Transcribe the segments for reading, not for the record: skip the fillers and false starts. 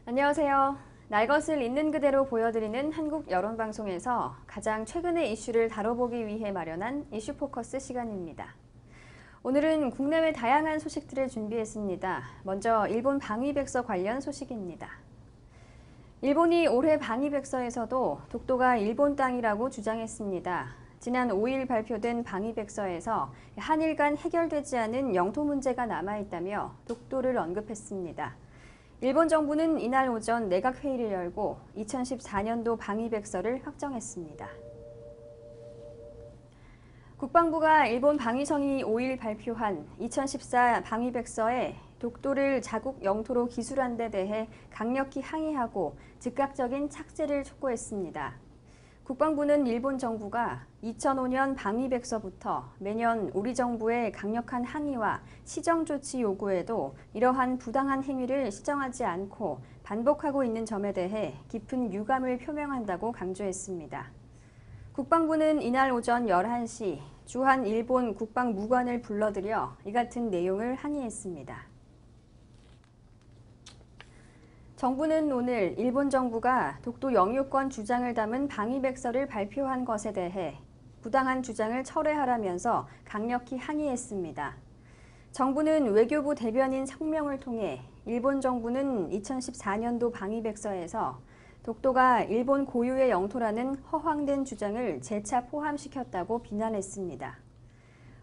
안녕하세요. 날 것을 있는 그대로 보여드리는 한국 여론방송에서 가장 최근의 이슈를 다뤄보기 위해 마련한 이슈 포커스 시간입니다. 오늘은 국내외 다양한 소식들을 준비했습니다. 먼저 일본 방위백서 관련 소식입니다. 일본이 올해 방위백서에서도 독도가 일본 땅이라고 주장했습니다. 지난 5일 발표된 방위백서에서 한일 간 해결되지 않은 영토 문제가 남아있다며 독도를 언급했습니다. 일본 정부는 이날 오전 내각회의를 열고 2014년도 방위백서를 확정했습니다. 국방부가 일본 방위성이 5일 발표한 2014 방위백서에 독도를 자국 영토로 기술한 데 대해 강력히 항의하고 즉각적인 착재를 촉구했습니다. 국방부는 일본 정부가 2005년 방위백서부터 매년 우리 정부의 강력한 항의와 시정 조치 요구에도 이러한 부당한 행위를 시정하지 않고 반복하고 있는 점에 대해 깊은 유감을 표명한다고 강조했습니다. 국방부는 이날 오전 11시 주한 일본 국방무관을 불러들여 이 같은 내용을 항의했습니다. 정부는 오늘 일본 정부가 독도 영유권 주장을 담은 방위백서를 발표한 것에 대해 부당한 주장을 철회하라면서 강력히 항의했습니다. 정부는 외교부 대변인 성명을 통해 일본 정부는 2014년도 방위백서에서 독도가 일본 고유의 영토라는 허황된 주장을 재차 포함시켰다고 비난했습니다.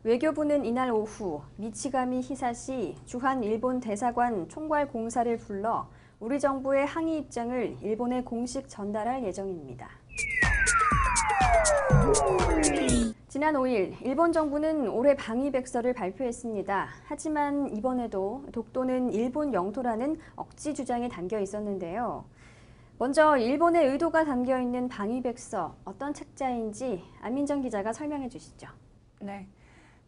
외교부는 이날 오후 미치가미 히사시 주한 일본 대사관 총괄 공사를 불러 우리 정부의 항의 입장을 일본에 공식 전달할 예정입니다. 지난 5일 일본 정부는 올해 방위백서를 발표했습니다. 하지만 이번에도 독도는 일본 영토라는 억지 주장이 담겨 있었는데요. 먼저 일본의 의도가 담겨 있는 방위백서 어떤 책자인지 안민정 기자가 설명해 주시죠. 네,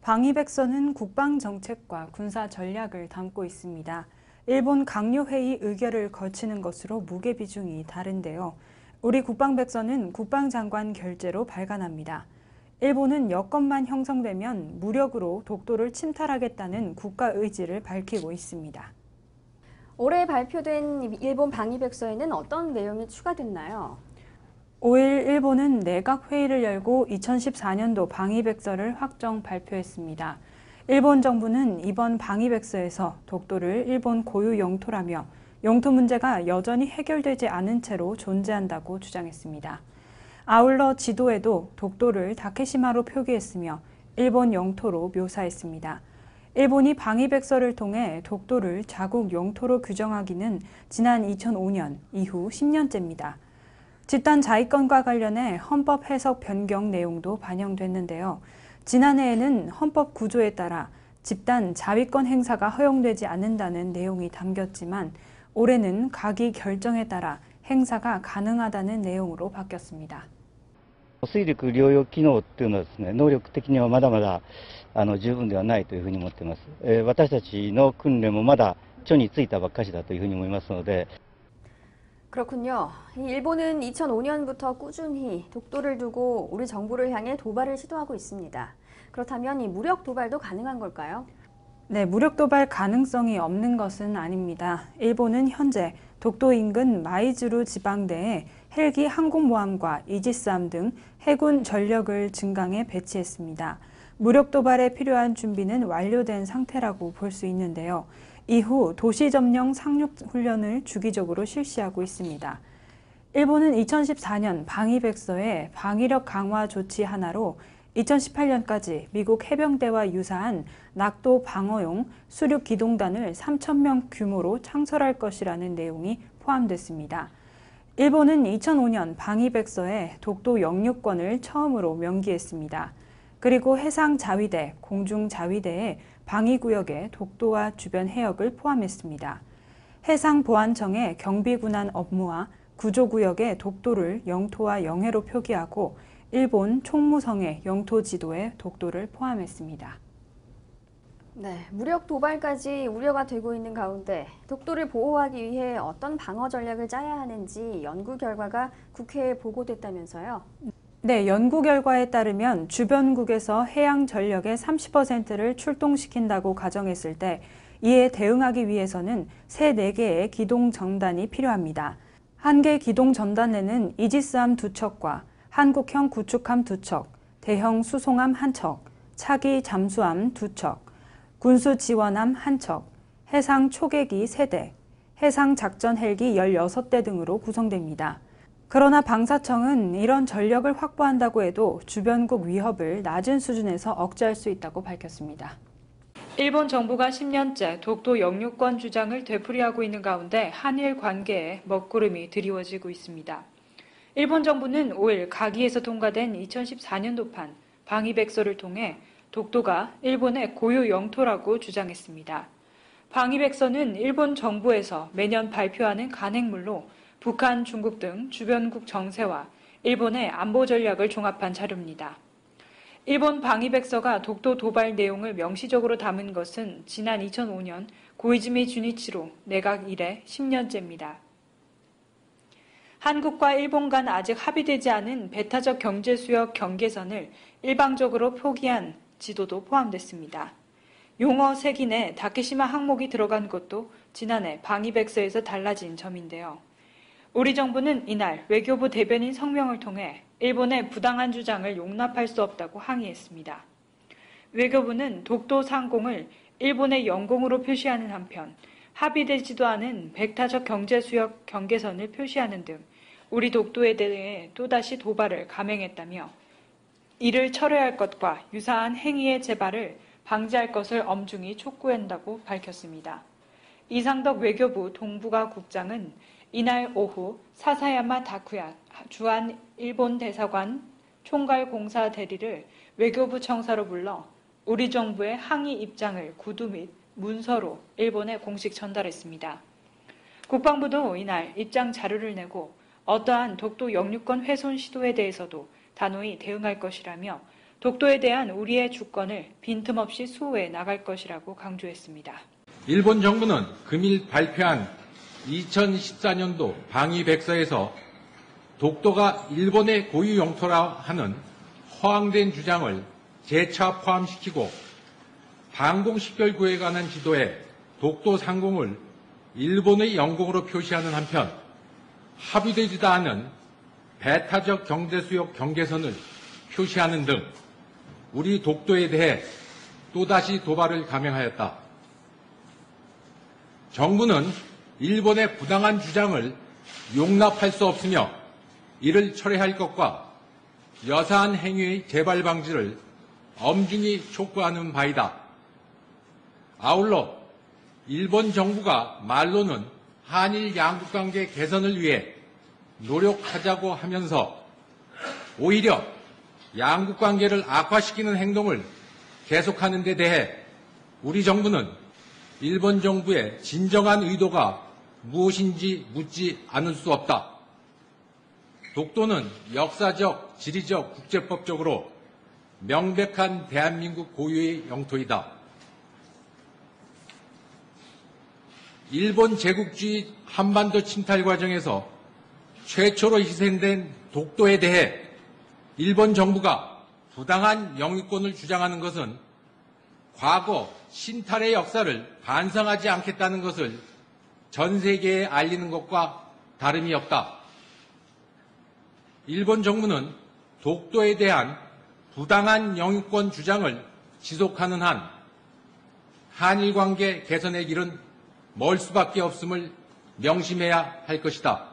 방위백서는 국방정책과 군사 전략을 담고 있습니다. 일본 강요회의 의결을 거치는 것으로 무게 비중이 다른데요. 우리 국방백서는 국방장관 결재로 발간합니다. 일본은 여건만 형성되면 무력으로 독도를 침탈하겠다는 국가 의지를 밝히고 있습니다. 올해 발표된 일본 방위백서에는 어떤 내용이 추가됐나요? 5일 일본은 내각회의를 열고 2014년도 방위백서를 확정 발표했습니다. 일본 정부는 이번 방위백서에서 독도를 일본 고유 영토라며 영토 문제가 여전히 해결되지 않은 채로 존재한다고 주장했습니다. 아울러 지도에도 독도를 다케시마로 표기했으며 일본 영토로 묘사했습니다. 일본이 방위백서를 통해 독도를 자국 영토로 규정하기는 지난 2005년 이후 10년째입니다. 집단 자위권과 관련해 헌법 해석 변경 내용도 반영됐는데요. 지난해에는 헌법 구조에 따라 집단 자위권 행사가 허용되지 않는다는 내용이 담겼지만 올해는 각이 결정에 따라 행사가 가능하다는 내용으로 바뀌었습니다. 水陸両用機能っていうのはですね、能力的にはまだまだ十分ではないというふうに思っています。私たちの訓練もまだ緒についたばっかしだというふうに思いますので。 그렇군요. 일본은 2005년부터 꾸준히 독도를 두고 우리 정부를 향해 도발을 시도하고 있습니다. 그렇다면 이 무력 도발도 가능한 걸까요? 네, 무력 도발 가능성이 없는 것은 아닙니다. 일본은 현재 독도 인근 마이즈루 지방대에 헬기 항공모함과 이지스함 등 해군 전력을 증강해 배치했습니다. 무력 도발에 필요한 준비는 완료된 상태라고 볼 수 있는데요. 이후 도시 점령 상륙 훈련을 주기적으로 실시하고 있습니다. 일본은 2014년 방위백서에 방위력 강화 조치 하나로 2018년까지 미국 해병대와 유사한 낙도 방어용 수륙 기동단을 3,000명 규모로 창설할 것이라는 내용이 포함됐습니다. 일본은 2005년 방위백서에 독도 영유권을 처음으로 명기했습니다. 그리고 해상자위대, 공중자위대에 방위구역에 독도와 주변 해역을 포함했습니다. 해상보안청의 경비군한 업무와 구조구역에 독도를 영토와 영해로 표기하고 일본 총무성의 영토 지도에 독도를 포함했습니다. 네, 무력 도발까지 우려가 되고 있는 가운데 독도를 보호하기 위해 어떤 방어 전략을 짜야 하는지 연구 결과가 국회에 보고됐다면서요? 네, 연구 결과에 따르면 주변국에서 해양 전력의 30%를 출동시킨다고 가정했을 때 이에 대응하기 위해서는 새 4개의 기동전단이 필요합니다. 한 개 기동전단에는 이지스함 2척과 한국형 구축함 2척, 대형 수송함 1척, 차기 잠수함 2척, 군수 지원함 1척, 해상 초계기 3대, 해상 작전 헬기 16대 등으로 구성됩니다. 그러나 방사청은 이런 전력을 확보한다고 해도 주변국 위협을 낮은 수준에서 억제할 수 있다고 밝혔습니다. 일본 정부가 10년째 독도 영유권 주장을 되풀이하고 있는 가운데 한일 관계에 먹구름이 드리워지고 있습니다. 일본 정부는 5일 가기에서 통과된 2014년도판 방위백서를 통해 독도가 일본의 고유 영토라고 주장했습니다. 방위백서는 일본 정부에서 매년 발표하는 간행물로 북한, 중국 등 주변국 정세와 일본의 안보 전략을 종합한 자료입니다. 일본 방위백서가 독도 도발 내용을 명시적으로 담은 것은 지난 2005년 고이즈미 주니치로 내각 이래 10년째입니다. 한국과 일본 간 아직 합의되지 않은 배타적 경제수역 경계선을 일방적으로 포기한 지도도 포함됐습니다. 용어 3기 다케시마 항목이 들어간 것도 지난해 방위백서에서 달라진 점인데요. 우리 정부는 이날 외교부 대변인 성명을 통해 일본의 부당한 주장을 용납할 수 없다고 항의했습니다. 외교부는 독도 상공을 일본의 영공으로 표시하는 한편 합의되지도 않은 백타적 경제수역 경계선을 표시하는 등 우리 독도에 대해 또다시 도발을 감행했다며 이를 철회할 것과 유사한 행위의 재발을 방지할 것을 엄중히 촉구한다고 밝혔습니다. 이상덕 외교부 동북아 국장은 이날 오후 사사야마 다쿠야 주한 일본 대사관 총괄공사 대리를 외교부 청사로 불러 우리 정부의 항의 입장을 구두 및 문서로 일본에 공식 전달했습니다. 국방부도 이날 입장 자료를 내고 어떠한 독도 영유권 훼손 시도에 대해서도 단호히 대응할 것이라며 독도에 대한 우리의 주권을 빈틈없이 수호해 나갈 것이라고 강조했습니다. 일본 정부는 금일 발표한 2014년도 방위백서에서 독도가 일본의 고유 영토라 하는 허황된 주장을 재차 포함시키고 방공식별구에 관한 지도에 독도 상공을 일본의 영공으로 표시하는 한편 합의되지도 않은 배타적 경제수역 경계선을 표시하는 등 우리 독도에 대해 또다시 도발을 감행하였다. 정부는 일본의 부당한 주장을 용납할 수 없으며 이를 철회할 것과 여사한 행위의 재발 방지를 엄중히 촉구하는 바이다. 아울러 일본 정부가 말로는 한일 양국관계 개선을 위해 노력하자고 하면서 오히려 양국관계를 악화시키는 행동을 계속하는 데 대해 우리 정부는 일본 정부의 진정한 의도가 무엇인지 묻지 않을 수 없다. 독도는 역사적, 지리적, 국제법적으로 명백한 대한민국 고유의 영토이다. 일본 제국주의 한반도 침탈 과정에서 최초로 희생된 독도에 대해 일본 정부가 부당한 영유권을 주장하는 것은 과거 신탈의 역사를 반성하지 않겠다는 것을 전 세계에 알리는 것과 다름이 없다. 일본 정부는 독도에 대한 부당한 영유권 주장을 지속하는 한 한일 관계 개선의 길은 멀 수밖에 없음을 명심해야 할 것이다.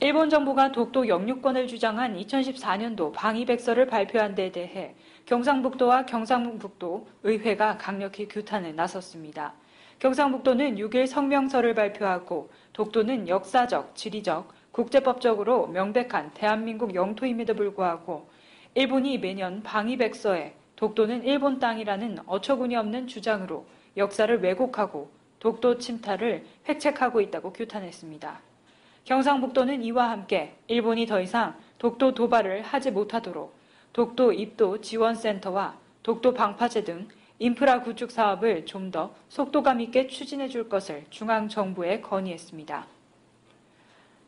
일본 정부가 독도 영유권을 주장한 2014년도 방위백서를 발표한 데 대해 경상북도와 경상북도 의회가 강력히 규탄에 나섰습니다. 경상북도는 6일 성명서를 발표하고 독도는 역사적, 지리적, 국제법적으로 명백한 대한민국 영토임에도 불구하고 일본이 매년 방위백서에 독도는 일본 땅이라는 어처구니 없는 주장으로 역사를 왜곡하고 독도 침탈을 획책하고 있다고 규탄했습니다. 경상북도는 이와 함께 일본이 더 이상 독도 도발을 하지 못하도록 독도 입도 지원센터와 독도 방파제 등 인프라 구축 사업을 좀 더 속도감 있게 추진해 줄 것을 중앙정부에 건의했습니다.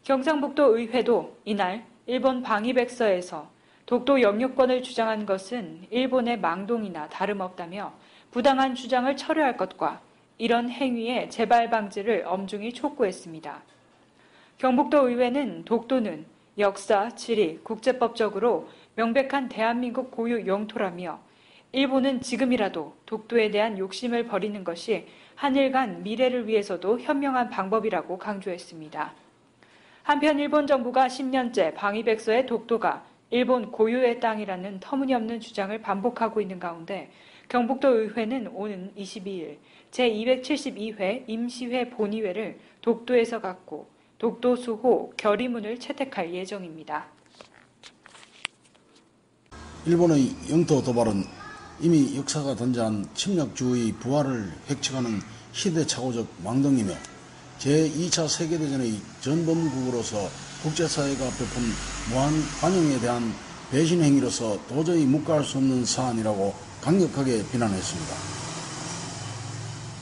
경상북도 의회도 이날 일본 방위백서에서 독도 영유권을 주장한 것은 일본의 망동이나 다름없다며 부당한 주장을 철회할 것과 이런 행위의 재발 방지를 엄중히 촉구했습니다. 경북도 의회는 독도는 역사, 지리, 국제법적으로 명백한 대한민국 고유 영토라며 일본은 지금이라도 독도에 대한 욕심을 버리는 것이 한일 간 미래를 위해서도 현명한 방법이라고 강조했습니다. 한편 일본 정부가 10년째 방위백서의 독도가 일본 고유의 땅이라는 터무니없는 주장을 반복하고 있는 가운데 경북도 의회는 오는 22일 제272회 임시회 본의회를 독도에서 갖고 독도 수호 결의문을 채택할 예정입니다. 일본의 영토 도발은 이미 역사가 존재한 침략주의 부활을 획책하는 시대착오적 망동이며 제2차 세계대전의 전범국으로서 국제사회가 베푼 무한 관용에 대한 배신 행위로서 도저히 묵과할 수 없는 사안이라고 강력하게 비난했습니다.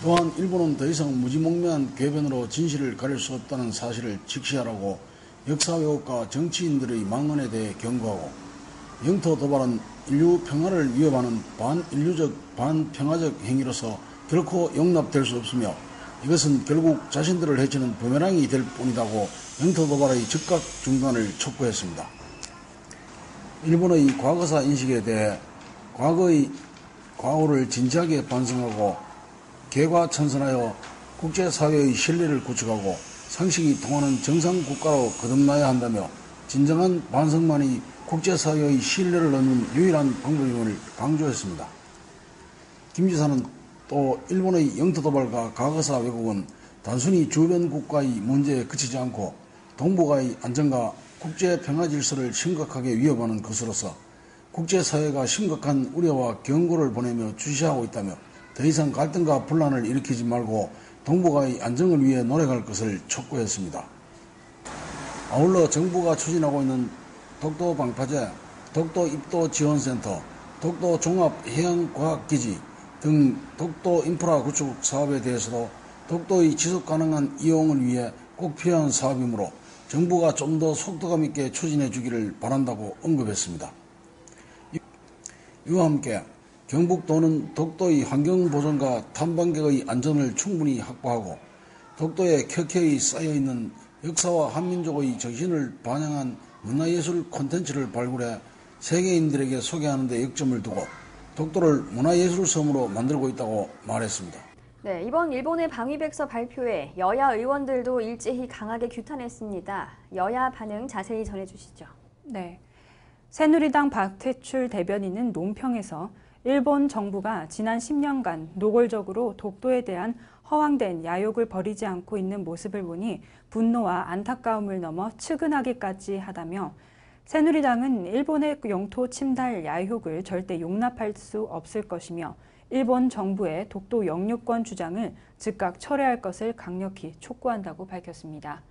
또한 일본은 더 이상 무지몽매한 궤변으로 진실을 가릴 수 없다는 사실을 직시하라고 역사 왜곡과 정치인들의 망언에 대해 경고하고 영토 도발은 인류 평화를 위협하는 반인류적 반평화적 행위로서 결코 용납될 수 없으며 이것은 결국 자신들을 해치는 부메랑이 될 뿐이다고 영토 도발의 즉각 중단을 촉구했습니다. 일본의 과거사 인식에 대해 과거의 과오를 진지하게 반성하고 개과천선하여 국제사회의 신뢰를 구축하고 상식이 통하는 정상국가로 거듭나야 한다며 진정한 반성만이 국제사회의 신뢰를 얻는 유일한 방법임을 강조했습니다. 김 지사는 또 일본의 영토 도발과 과거사 왜곡은 단순히 주변 국가의 문제에 그치지 않고 동북아의 안정과 국제 평화 질서를 심각하게 위협하는 것으로서 국제사회가 심각한 우려와 경고를 보내며 주시하고 있다며 더 이상 갈등과 분란을 일으키지 말고 동북아의 안정을 위해 노력할 것을 촉구했습니다. 아울러 정부가 추진하고 있는 독도 방파제, 독도 입도 지원센터, 독도 종합해양과학기지 등 독도 인프라 구축 사업에 대해서도 독도의 지속가능한 이용을 위해 꼭 필요한 사업이므로 정부가 좀 더 속도감 있게 추진해 주기를 바란다고 언급했습니다. 이와 함께 경북도는 독도의 환경보존과 탐방객의 안전을 충분히 확보하고 독도에 켜켜이 쌓여있는 역사와 한민족의 정신을 반영한 문화예술 콘텐츠를 발굴해 세계인들에게 소개하는 데 역점을 두고 독도를 문화예술섬으로 만들고 있다고 말했습니다. 네, 이번 일본의 방위백서 발표에 여야 의원들도 일제히 강하게 규탄했습니다. 여야 반응 자세히 전해주시죠. 네, 새누리당 박태출 대변인은 논평에서 일본 정부가 지난 10년간 노골적으로 독도에 대한 허황된 야욕을 버리지 않고 있는 모습을 보니 분노와 안타까움을 넘어 측은하기까지 하다며 새누리당은 일본의 영토 침탈 야욕을 절대 용납할 수 없을 것이며 일본 정부의 독도 영유권 주장을 즉각 철회할 것을 강력히 촉구한다고 밝혔습니다.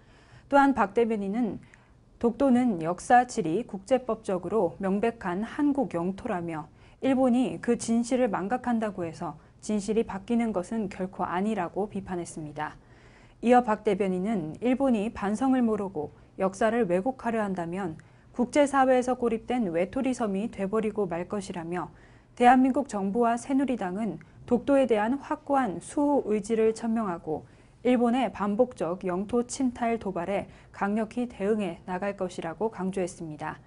또한 박 대변인은 독도는 역사, 지리, 국제법적으로 명백한 한국 영토라며 일본이 그 진실을 망각한다고 해서 진실이 바뀌는 것은 결코 아니라고 비판했습니다. 이어 박 대변인은 일본이 반성을 모르고 역사를 왜곡하려 한다면 국제사회에서 고립된 외톨이섬이 돼버리고 말 것이라며 대한민국 정부와 새누리당은 독도에 대한 확고한 수호 의지를 천명하고 일본의 반복적 영토 침탈 도발에 강력히 대응해 나갈 것이라고 강조했습니다.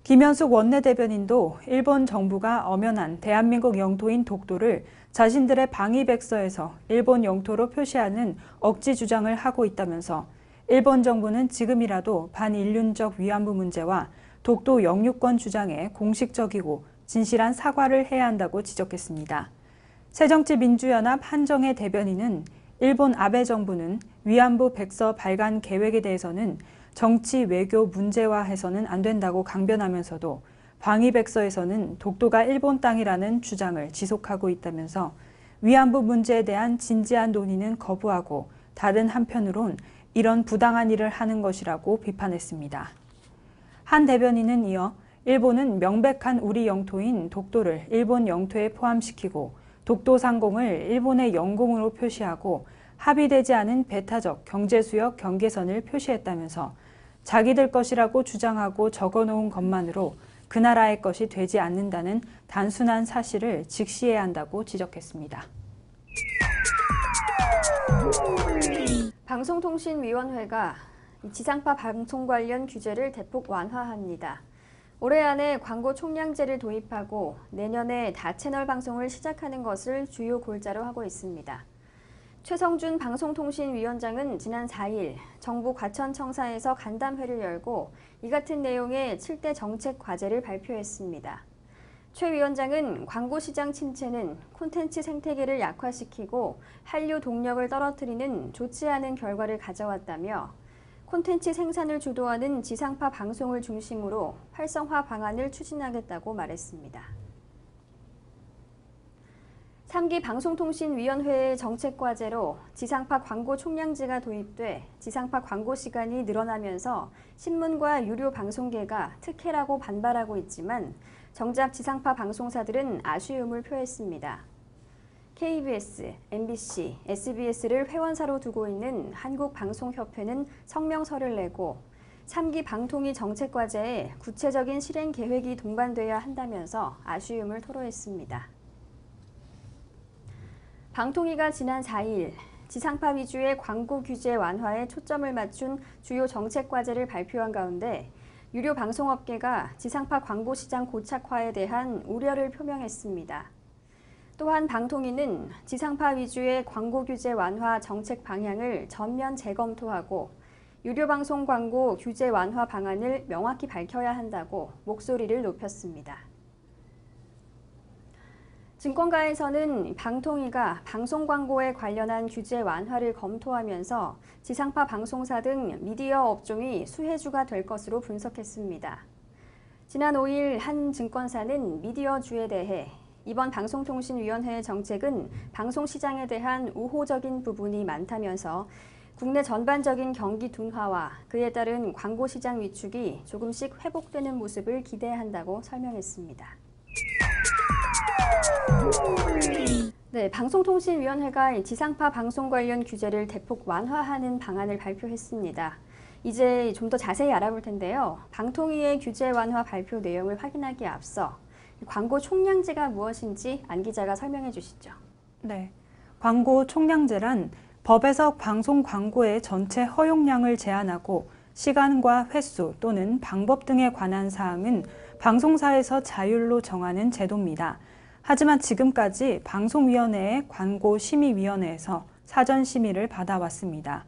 김현숙 원내대변인도 일본 정부가 엄연한 대한민국 영토인 독도를 자신들의 방위백서에서 일본 영토로 표시하는 억지 주장을 하고 있다면서 일본 정부는 지금이라도 반인륜적 위안부 문제와 독도 영유권 주장에 공식적이고 진실한 사과를 해야 한다고 지적했습니다. 새정치민주연합 한정혜 대변인은 일본 아베 정부는 위안부 백서 발간 계획에 대해서는 정치 외교 문제화해서는 안 된다고 강변하면서도 방위백서에서는 독도가 일본 땅이라는 주장을 지속하고 있다면서 위안부 문제에 대한 진지한 논의는 거부하고 다른 한편으론 이런 부당한 일을 하는 것이라고 비판했습니다. 한 대변인은 이어 일본은 명백한 우리 영토인 독도를 일본 영토에 포함시키고 독도 상공을 일본의 영공으로 표시하고 합의되지 않은 배타적 경제수역 경계선을 표시했다면서 자기들 것이라고 주장하고 적어놓은 것만으로 그 나라의 것이 되지 않는다는 단순한 사실을 직시해야 한다고 지적했습니다. 방송통신위원회가 지상파 방송 관련 규제를 대폭 완화합니다. 올해 안에 광고 총량제를 도입하고 내년에 다채널 방송을 시작하는 것을 주요 골자로 하고 있습니다. 최성준 방송통신위원장은 지난 4일 정부 과천청사에서 간담회를 열고 이 같은 내용의 7대 정책 과제를 발표했습니다. 최 위원장은 광고 시장 침체는 콘텐츠 생태계를 약화시키고 한류 동력을 떨어뜨리는 좋지 않은 결과를 가져왔다며 콘텐츠 생산을 주도하는 지상파 방송을 중심으로 활성화 방안을 추진하겠다고 말했습니다. 3기 방송통신위원회의 정책과제로 지상파 광고 총량제가 도입돼 지상파 광고 시간이 늘어나면서 신문과 유료 방송계가 특혜라고 반발하고 있지만 정작 지상파 방송사들은 아쉬움을 표했습니다. KBS, MBC, SBS를 회원사로 두고 있는 한국방송협회는 성명서를 내고 3기 방통위 정책과제에 구체적인 실행 계획이 동반돼야 한다면서 아쉬움을 토로했습니다. 방통위가 지난 4일 지상파 위주의 광고 규제 완화에 초점을 맞춘 주요 정책과제를 발표한 가운데 유료 방송업계가 지상파 광고 시장 고착화에 대한 우려를 표명했습니다. 또한 방통위는 지상파 위주의 광고 규제 완화 정책 방향을 전면 재검토하고 유료 방송 광고 규제 완화 방안을 명확히 밝혀야 한다고 목소리를 높였습니다. 증권가에서는 방통위가 방송 광고에 관련한 규제 완화를 검토하면서 지상파 방송사 등 미디어 업종이 수혜주가 될 것으로 분석했습니다. 지난 5일 한 증권사는 미디어주에 대해 이번 방송통신위원회의 정책은 방송시장에 대한 우호적인 부분이 많다면서 국내 전반적인 경기 둔화와 그에 따른 광고 시장 위축이 조금씩 회복되는 모습을 기대한다고 설명했습니다. 네, 방송통신위원회가 지상파 방송 관련 규제를 대폭 완화하는 방안을 발표했습니다. 이제 좀 더 자세히 알아볼 텐데요. 방통위의 규제 완화 발표 내용을 확인하기에 앞서 광고 총량제가 무엇인지 안 기자가 설명해 주시죠. 네, 광고 총량제란 법에서 방송 광고의 전체 허용량을 제한하고 시간과 횟수 또는 방법 등에 관한 사항은 방송사에서 자율로 정하는 제도입니다. 하지만 지금까지 방송위원회의 광고심의위원회에서 사전 심의를 받아왔습니다.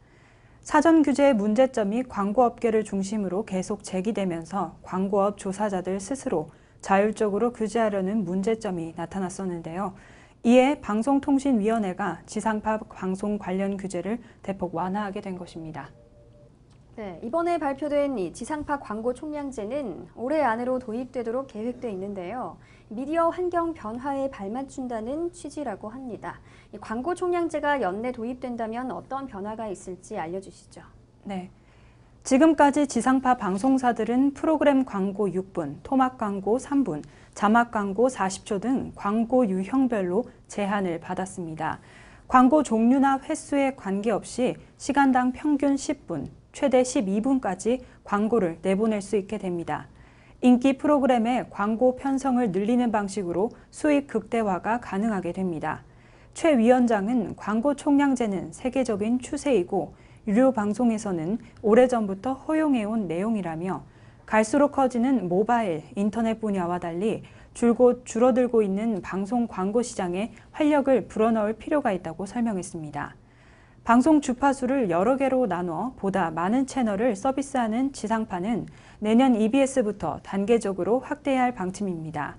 사전 규제의 문제점이 광고업계를 중심으로 계속 제기되면서 광고업 조사자들 스스로 자율적으로 규제하려는 문제점이 나타났었는데요. 이에 방송통신위원회가 지상파 방송 관련 규제를 대폭 완화하게 된 것입니다. 네, 이번에 발표된 이 지상파 광고 총량제는 올해 안으로 도입되도록 계획돼 있는데요. 미디어 환경 변화에 발맞춘다는 취지라고 합니다. 이 광고 총량제가 연내 도입된다면 어떤 변화가 있을지 알려주시죠. 네, 지금까지 지상파 방송사들은 프로그램 광고 6분, 토막 광고 3분, 자막 광고 40초 등 광고 유형별로 제한을 받았습니다. 광고 종류나 횟수에 관계없이 시간당 평균 10분, 최대 12분까지 광고를 내보낼 수 있게 됩니다. 인기 프로그램의 광고 편성을 늘리는 방식으로 수익 극대화가 가능하게 됩니다. 최 위원장은 광고 총량제는 세계적인 추세이고 유료 방송에서는 오래전부터 허용해온 내용이라며 갈수록 커지는 모바일, 인터넷 분야와 달리 줄곧 줄어들고 있는 방송 광고 시장에 활력을 불어넣을 필요가 있다고 설명했습니다. 방송 주파수를 여러 개로 나눠 보다 많은 채널을 서비스하는 지상파는 내년 EBS부터 단계적으로 확대해야 할 방침입니다.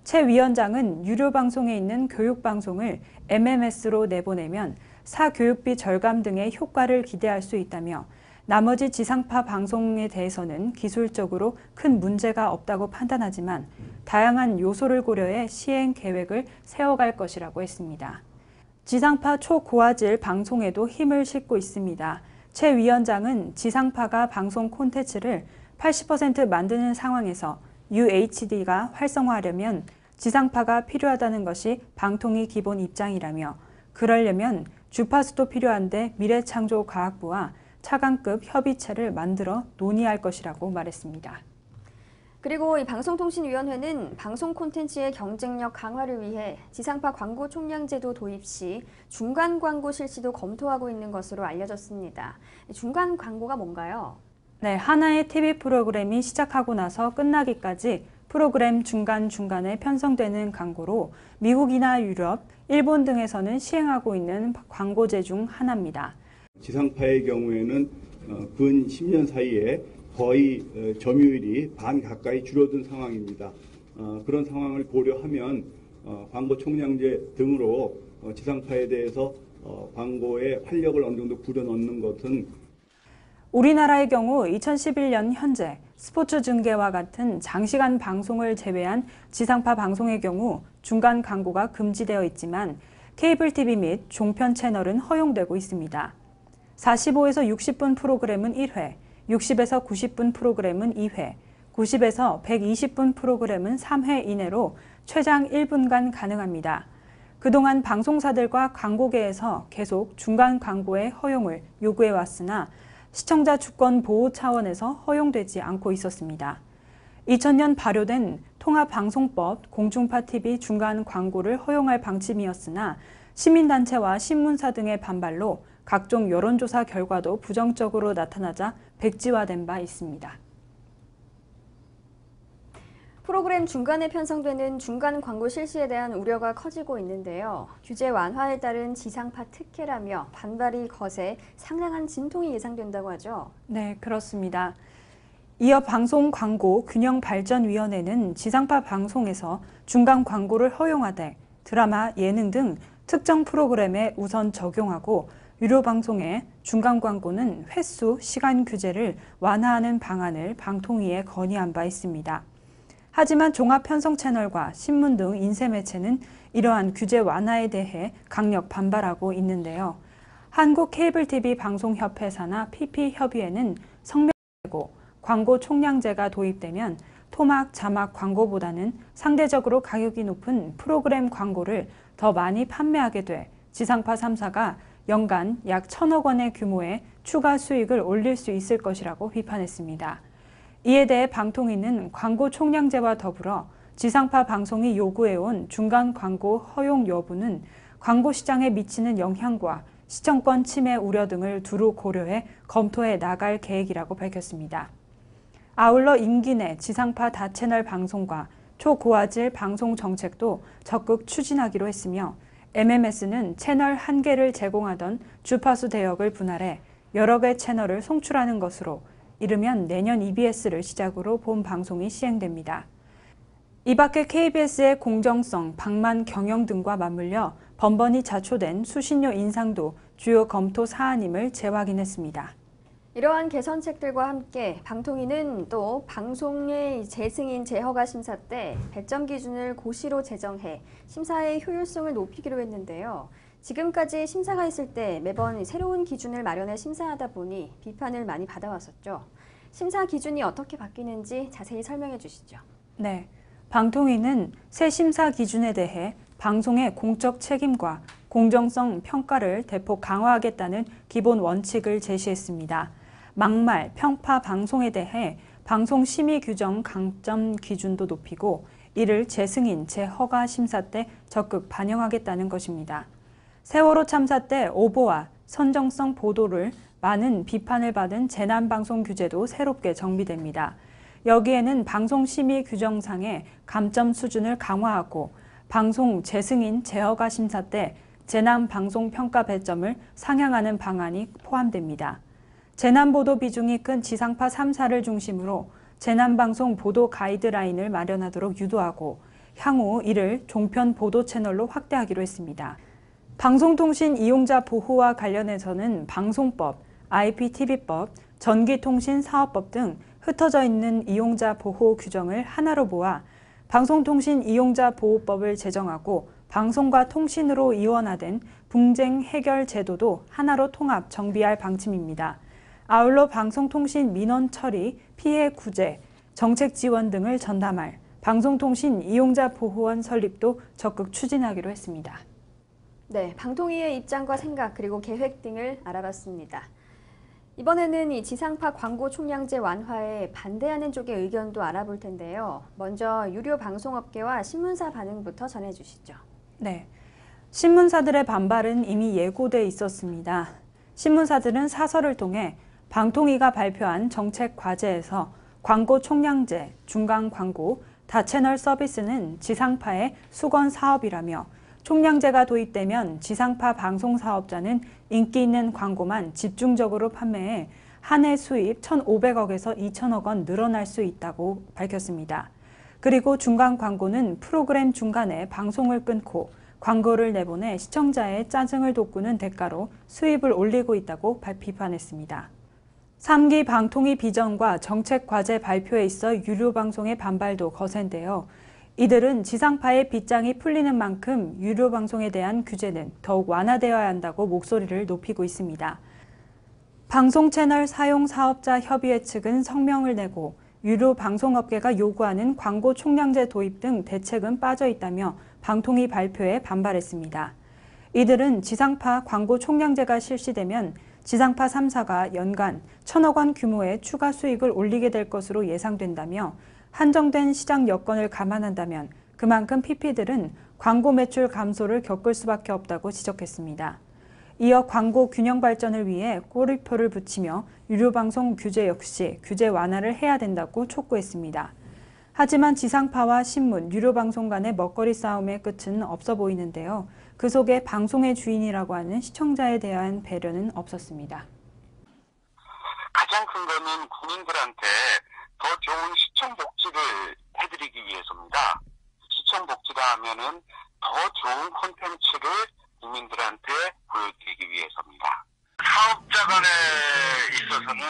최 위원장은 유료 방송에 있는 교육 방송을 MMS로 내보내면 사교육비 절감 등의 효과를 기대할 수 있다며 나머지 지상파 방송에 대해서는 기술적으로 큰 문제가 없다고 판단하지만 다양한 요소를 고려해 시행 계획을 세워갈 것이라고 했습니다. 지상파 초고화질 방송에도 힘을 싣고 있습니다. 최 위원장은 지상파가 방송 콘텐츠를 80% 만드는 상황에서 UHD가 활성화하려면 지상파가 필요하다는 것이 방통위 기본 입장이라며 그러려면 주파수도 필요한데 미래창조과학부와 차관급 협의체를 만들어 논의할 것이라고 말했습니다. 그리고 이 방송통신위원회는 방송 콘텐츠의 경쟁력 강화를 위해 지상파 광고 총량제도 도입 시 중간 광고 실시도 검토하고 있는 것으로 알려졌습니다. 중간 광고가 뭔가요? 네, 하나의 TV 프로그램이 시작하고 나서 끝나기까지 프로그램 중간중간에 편성되는 광고로 미국이나 유럽, 일본 등에서는 시행하고 있는 광고제 중 하나입니다. 지상파의 경우에는 근 10년 사이에 거의 점유율이 반 가까이 줄어든 상황입니다. 그런 상황을 고려하면 광고 총량제 등으로 지상파에 대해서 광고의 활력을 어느 정도 불어넣는 것은 우리나라의 경우 2011년 현재 스포츠 중계와 같은 장시간 방송을 제외한 지상파 방송의 경우 중간 광고가 금지되어 있지만 케이블 TV 및 종편 채널은 허용되고 있습니다. 45에서 60분 프로그램은 1회, 60에서 90분 프로그램은 2회, 90에서 120분 프로그램은 3회 이내로 최장 1분간 가능합니다. 그동안 방송사들과 광고계에서 계속 중간 광고의 허용을 요구해 왔으나 시청자 주권 보호 차원에서 허용되지 않고 있었습니다. 2000년 발효된 통합방송법 공중파 TV 중간 광고를 허용할 방침이었으나 시민단체와 신문사 등의 반발로 각종 여론조사 결과도 부정적으로 나타나자 백지화된 바 있습니다. 프로그램 중간에 편성되는 중간 광고 실시에 대한 우려가 커지고 있는데요. 규제 완화에 따른 지상파 특혜라며 반발이 거세 상당한 진통이 예상된다고 하죠. 네, 그렇습니다. 이어 방송광고균형발전위원회는 지상파 방송에서 중간 광고를 허용하되 드라마, 예능 등 특정 프로그램에 우선 적용하고 유료 방송의 중간 광고는 횟수, 시간 규제를 완화하는 방안을 방통위에 건의한 바 있습니다. 하지만 종합편성 채널과 신문 등 인쇄매체는 이러한 규제 완화에 대해 강력 반발하고 있는데요. 한국 케이블TV 방송협회사나 PP협의회는 성명을 내고 광고 총량제가 도입되면 토막, 자막 광고보다는 상대적으로 가격이 높은 프로그램 광고를 더 많이 판매하게 돼 지상파 3사가 연간 약 1,000억 원의 규모의 추가 수익을 올릴 수 있을 것이라고 비판했습니다. 이에 대해 방통위는 광고 총량제와 더불어 지상파 방송이 요구해온 중간 광고 허용 여부는 광고 시장에 미치는 영향과 시청권 침해 우려 등을 두루 고려해 검토해 나갈 계획이라고 밝혔습니다. 아울러 임기 내 지상파 다채널 방송과 초고화질 방송 정책도 적극 추진하기로 했으며 MMS는 채널 1개를 제공하던 주파수 대역을 분할해 여러 개 채널을 송출하는 것으로 이르면 내년 EBS를 시작으로 본 방송이 시행됩니다. 이 밖에 KBS의 공정성, 방만 경영 등과 맞물려 번번이 자초된 수신료 인상도 주요 검토 사안임을 재확인했습니다. 이러한 개선책들과 함께 방통위는 또 방송의 재승인 재허가 심사 때 배점 기준을 고시로 제정해 심사의 효율성을 높이기로 했는데요. 지금까지 심사가 있을 때 매번 새로운 기준을 마련해 심사하다 보니 비판을 많이 받아왔었죠. 심사 기준이 어떻게 바뀌는지 자세히 설명해 주시죠. 네, 방통위는 새 심사 기준에 대해 방송의 공적 책임과 공정성 평가를 대폭 강화하겠다는 기본 원칙을 제시했습니다. 막말, 평파 방송에 대해 방송 심의 규정 강점 기준도 높이고 이를 재승인, 재허가 심사 때 적극 반영하겠다는 것입니다. 세월호 참사 때 오보와 선정성 보도를 많은 비판을 받은 재난방송 규제도 새롭게 정비됩니다. 여기에는 방송 심의 규정상의 감점 수준을 강화하고 방송 재승인, 재허가 심사 때 재난방송 평가 배점을 상향하는 방안이 포함됩니다. 재난보도 비중이 큰 지상파 3사를 중심으로 재난방송 보도 가이드라인을 마련하도록 유도하고 향후 이를 종편 보도 채널로 확대하기로 했습니다. 방송통신 이용자 보호와 관련해서는 방송법, IPTV법, 전기통신사업법 등 흩어져 있는 이용자 보호 규정을 하나로 모아 방송통신 이용자 보호법을 제정하고 방송과 통신으로 이원화된 분쟁 해결 제도도 하나로 통합 정비할 방침입니다. 아울러 방송통신 민원 처리, 피해 구제, 정책 지원 등을 전담할 방송통신 이용자 보호원 설립도 적극 추진하기로 했습니다. 네, 방통위의 입장과 생각 그리고 계획 등을 알아봤습니다. 이번에는 이 지상파 광고 총량제 완화에 반대하는 쪽의 의견도 알아볼 텐데요. 먼저 유료 방송업계와 신문사 반응부터 전해주시죠. 네, 신문사들의 반발은 이미 예고돼 있었습니다. 신문사들은 사설을 통해 방통위가 발표한 정책 과제에서 광고 총량제, 중간 광고, 다채널 서비스는 지상파의 수건 사업이라며 총량제가 도입되면 지상파 방송 사업자는 인기 있는 광고만 집중적으로 판매해 한 해 수입 1,500억에서 2,000억 원 늘어날 수 있다고 밝혔습니다. 그리고 중간 광고는 프로그램 중간에 방송을 끊고 광고를 내보내 시청자의 짜증을 돋구는 대가로 수입을 올리고 있다고 비판했습니다. 3기 방통위 비전과 정책 과제 발표에 있어 유료 방송의 반발도 거센데요. 이들은 지상파의 빗장이 풀리는 만큼 유료 방송에 대한 규제는 더욱 완화되어야 한다고 목소리를 높이고 있습니다. 방송 채널 사용 사업자 협의회 측은 성명을 내고 유료 방송업계가 요구하는 광고 총량제 도입 등 대책은 빠져 있다며 방통위 발표에 반발했습니다. 이들은 지상파 광고 총량제가 실시되면 지상파 3사가 연간 1,000억 원 규모의 추가 수익을 올리게 될 것으로 예상된다며 한정된 시장 여건을 감안한다면 그만큼 PP들은 광고 매출 감소를 겪을 수밖에 없다고 지적했습니다. 이어 광고 균형 발전을 위해 꼬리표를 붙이며 유료방송 규제 역시 규제 완화를 해야 된다고 촉구했습니다. 하지만 지상파와 신문, 유료방송 간의 먹거리 싸움의 끝은 없어 보이는데요. 그 속에 방송의 주인이라고 하는 시청자에 대한 배려는 없었습니다. 가장 큰 거는 국민들한테 더 좋은 시청 복지를 해드리기 위해서입니다. 시청 복지라 하면은 더 좋은 콘텐츠를 국민들한테 보여드리기 위해서입니다. 사업자 간에 있어서는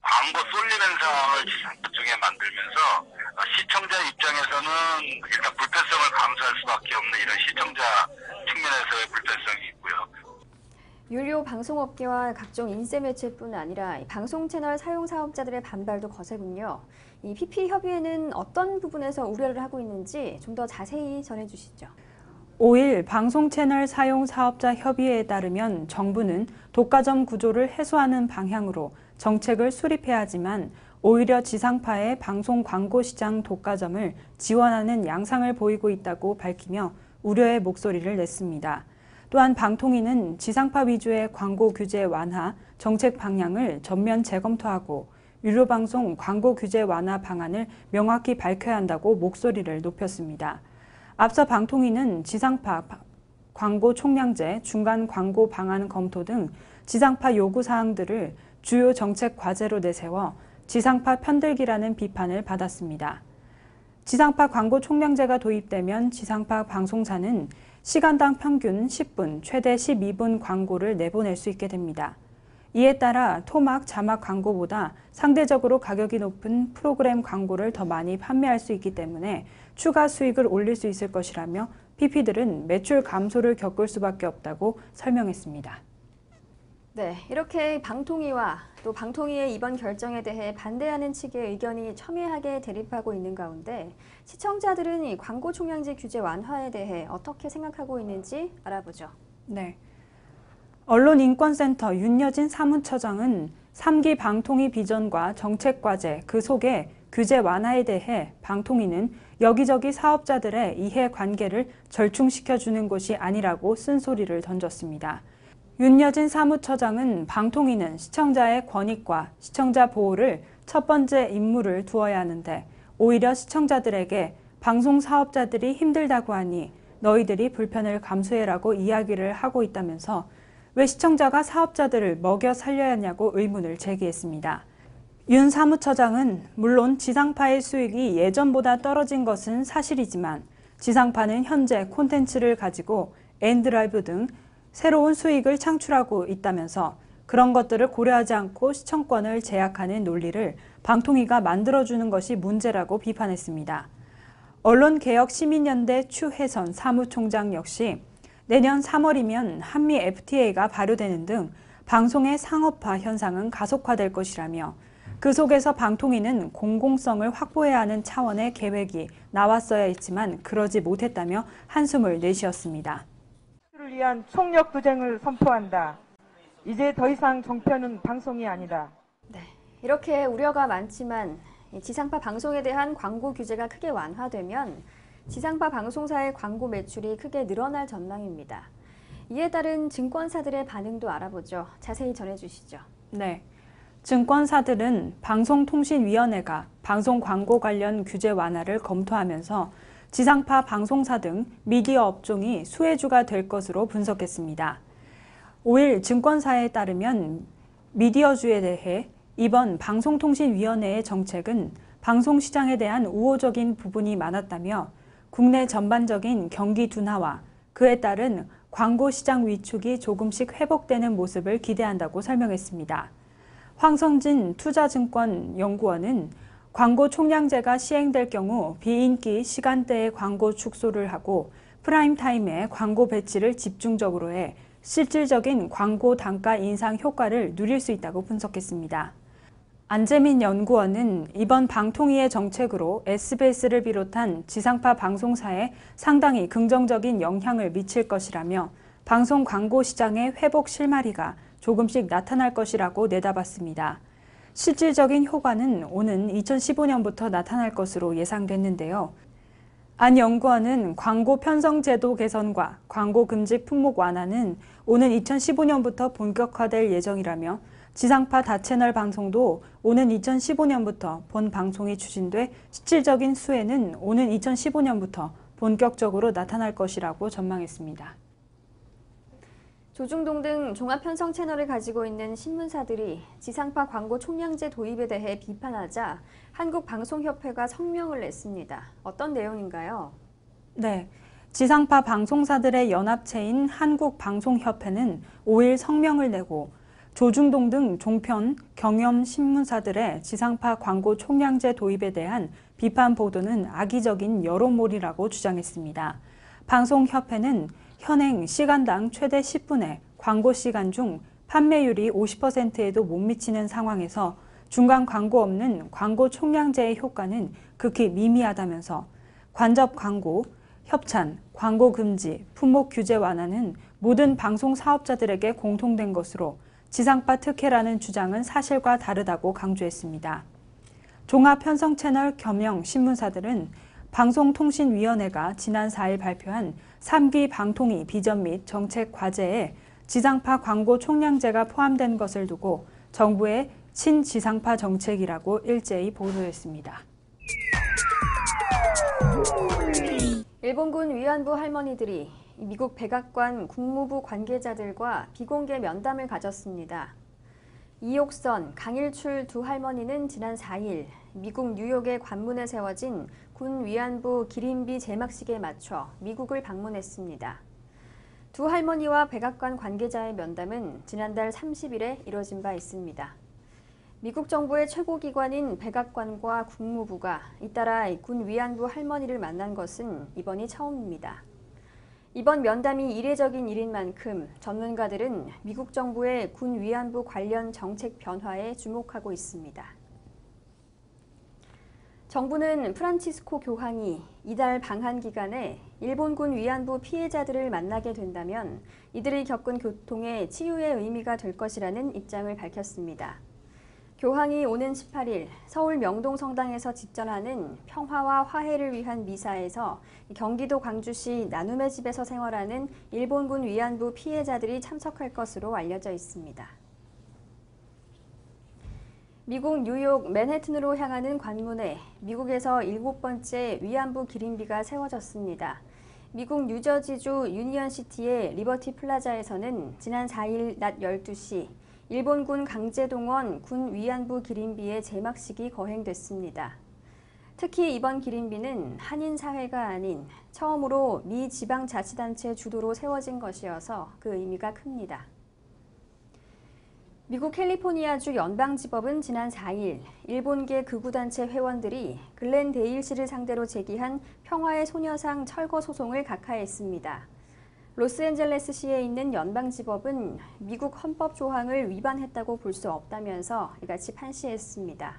광고 쏠리는 상황을 지상파 쪽에 만들면서 시청자 입장에서는 일단 불편성을 감수할 수밖에 없는 이런 시청자 측면에서의 불편성이 있고요. 유료 방송업계와 각종 인세 매체뿐 아니라 방송 채널 사용 사업자들의 반발도 거세군요. 이 PP협의회는 어떤 부분에서 우려를 하고 있는지 좀 더 자세히 전해주시죠. 5일 방송 채널 사용 사업자 협의회에 따르면 정부는 독과점 구조를 해소하는 방향으로 정책을 수립해야 하지만 오히려 지상파의 방송 광고 시장 독과점을 지원하는 양상을 보이고 있다고 밝히며 우려의 목소리를 냈습니다. 또한 방통위는 지상파 위주의 광고 규제 완화 정책 방향을 전면 재검토하고 유료방송 광고 규제 완화 방안을 명확히 밝혀야 한다고 목소리를 높였습니다. 앞서 방통위는 지상파 광고 총량제, 중간 광고 방안 검토 등 지상파 요구 사항들을 주요 정책 과제로 내세워 지상파 편들기라는 비판을 받았습니다. 지상파 광고 총량제가 도입되면 지상파 방송사는 시간당 평균 10분, 최대 12분 광고를 내보낼 수 있게 됩니다. 이에 따라 토막, 자막 광고보다 상대적으로 가격이 높은 프로그램 광고를 더 많이 판매할 수 있기 때문에 추가 수익을 올릴 수 있을 것이라며 PP들은 매출 감소를 겪을 수밖에 없다고 설명했습니다. 네, 이렇게 방통위와 또 방통위의 이번 결정에 대해 반대하는 측의 의견이 첨예하게 대립하고 있는 가운데 시청자들은 이 광고 총량제 규제 완화에 대해 어떻게 생각하고 있는지 알아보죠. 네. 언론인권센터 윤여진 사무처장은 3기 방통위 비전과 정책과제 그 속에 규제 완화에 대해 방통위는 여기저기 사업자들의 이해관계를 절충시켜주는 것이 아니라고 쓴소리를 던졌습니다. 윤여진 사무처장은 방통위는 시청자의 권익과 시청자 보호를 첫 번째 임무를 두어야 하는데 오히려 시청자들에게 방송 사업자들이 힘들다고 하니 너희들이 불편을 감수해라고 이야기를 하고 있다면서 왜 시청자가 사업자들을 먹여 살려야 하냐고 의문을 제기했습니다. 윤 사무처장은 물론 지상파의 수익이 예전보다 떨어진 것은 사실이지만 지상파는 현재 콘텐츠를 가지고 엔드라이브 등 새로운 수익을 창출하고 있다면서 그런 것들을 고려하지 않고 시청권을 제약하는 논리를 방통위가 만들어주는 것이 문제라고 비판했습니다. 언론개혁시민연대 추혜선 사무총장 역시 내년 3월이면 한미 FTA가 발효되는 등 방송의 상업화 현상은 가속화될 것이라며 그 속에서 방통위는 공공성을 확보해야 하는 차원의 계획이 나왔어야 했지만 그러지 못했다며 한숨을 내쉬었습니다. 를 위한 총력 투쟁을 선포한다. 이제 더 이상 종편은 방송이 아니다. 네, 이렇게 우려가 많지만 지상파 방송에 대한 광고 규제가 크게 완화되면 지상파 방송사의 광고 매출이 크게 늘어날 전망입니다. 이에 따른 증권사들의 반응도 알아보죠. 자세히 전해주시죠. 네. 증권사들은 방송통신위원회가 방송 광고 관련 규제 완화를 검토하면서 지상파 방송사 등 미디어 업종이 수혜주가 될 것으로 분석했습니다. 5일 증권사에 따르면 미디어주에 대해 이번 방송통신위원회의 정책은 방송시장에 대한 우호적인 부분이 많았다며 국내 전반적인 경기 둔화와 그에 따른 광고 시장 위축이 조금씩 회복되는 모습을 기대한다고 설명했습니다. 황성진 투자증권 연구원은 광고 총량제가 시행될 경우 비인기 시간대의 광고 축소를 하고 프라임타임에 광고 배치를 집중적으로 해 실질적인 광고 단가 인상 효과를 누릴 수 있다고 분석했습니다. 안재민 연구원은 이번 방통위의 정책으로 SBS를 비롯한 지상파 방송사에 상당히 긍정적인 영향을 미칠 것이라며 방송 광고 시장의 회복 실마리가 조금씩 나타날 것이라고 내다봤습니다. 실질적인 효과는 오는 2015년부터 나타날 것으로 예상됐는데요. 안 연구원은 광고 편성 제도 개선과 광고 금지 품목 완화는 오는 2015년부터 본격화될 예정이라며 지상파 다채널 방송도 오는 2015년부터 본 방송이 추진돼 실질적인 수혜는 오는 2015년부터 본격적으로 나타날 것이라고 전망했습니다. 조중동 등 종합편성 채널을 가지고 있는 신문사들이 지상파 광고 총량제 도입에 대해 비판하자 한국방송협회가 성명을 냈습니다. 어떤 내용인가요? 네, 지상파 방송사들의 연합체인 한국방송협회는 5일 성명을 내고 조중동 등 종편, 경연 신문사들의 지상파 광고 총량제 도입에 대한 비판 보도는 악의적인 여론몰이라고 주장했습니다. 방송협회는 현행 시간당 최대 10분의 광고 시간 중 판매율이 50%에도 못 미치는 상황에서 중간 광고 없는 광고 총량제의 효과는 극히 미미하다면서 관접 광고, 협찬, 광고 금지, 품목 규제 완화는 모든 방송 사업자들에게 공통된 것으로 지상파 특혜라는 주장은 사실과 다르다고 강조했습니다. 종합편성 채널 겸용 신문사들은 방송통신위원회가 지난 4일 발표한 3기 방통위 비전 및 정책 과제에 지상파 광고 총량제가 포함된 것을 두고 정부의 친지상파 정책이라고 일제히 보도했습니다. 일본군 위안부 할머니들이 미국 백악관 국무부 관계자들과 비공개 면담을 가졌습니다. 이옥선, 강일출 두 할머니는 지난 4일 미국 뉴욕의 관문에 세워진 군 위안부 기림비 제막식에 맞춰 미국을 방문했습니다. 두 할머니와 백악관 관계자의 면담은 지난달 30일에 이뤄진 바 있습니다. 미국 정부의 최고기관인 백악관과 국무부가 잇따라 군 위안부 할머니를 만난 것은 이번이 처음입니다. 이번 면담이 이례적인 일인 만큼 전문가들은 미국 정부의 군 위안부 관련 정책 변화에 주목하고 있습니다. 정부는 프란치스코 교황이 이달 방한 기간에 일본군 위안부 피해자들을 만나게 된다면 이들이 겪은 고통의 치유의 의미가 될 것이라는 입장을 밝혔습니다. 교황이 오는 18일 서울 명동성당에서 집전하는 평화와 화해를 위한 미사에서 경기도 광주시 나눔의 집에서 생활하는 일본군 위안부 피해자들이 참석할 것으로 알려져 있습니다. 미국 뉴욕 맨해튼으로 향하는 관문에 미국에서 7번째 위안부 기림비가 세워졌습니다. 미국 뉴저지주 유니언시티의 리버티 플라자에서는 지난 4일 낮 12시 일본군 강제동원 군 위안부 기림비의 제막식이 거행됐습니다. 특히 이번 기림비는 한인 사회가 아닌 처음으로 미 지방자치단체 주도로 세워진 것이어서 그 의미가 큽니다. 미국 캘리포니아주 연방지법은 지난 4일 일본계 극우단체 회원들이 글렌데일시를 상대로 제기한 평화의 소녀상 철거 소송을 각하했습니다. 로스앤젤레스시에 있는 연방지법은 미국 헌법 조항을 위반했다고 볼 수 없다면서 이같이 판시했습니다.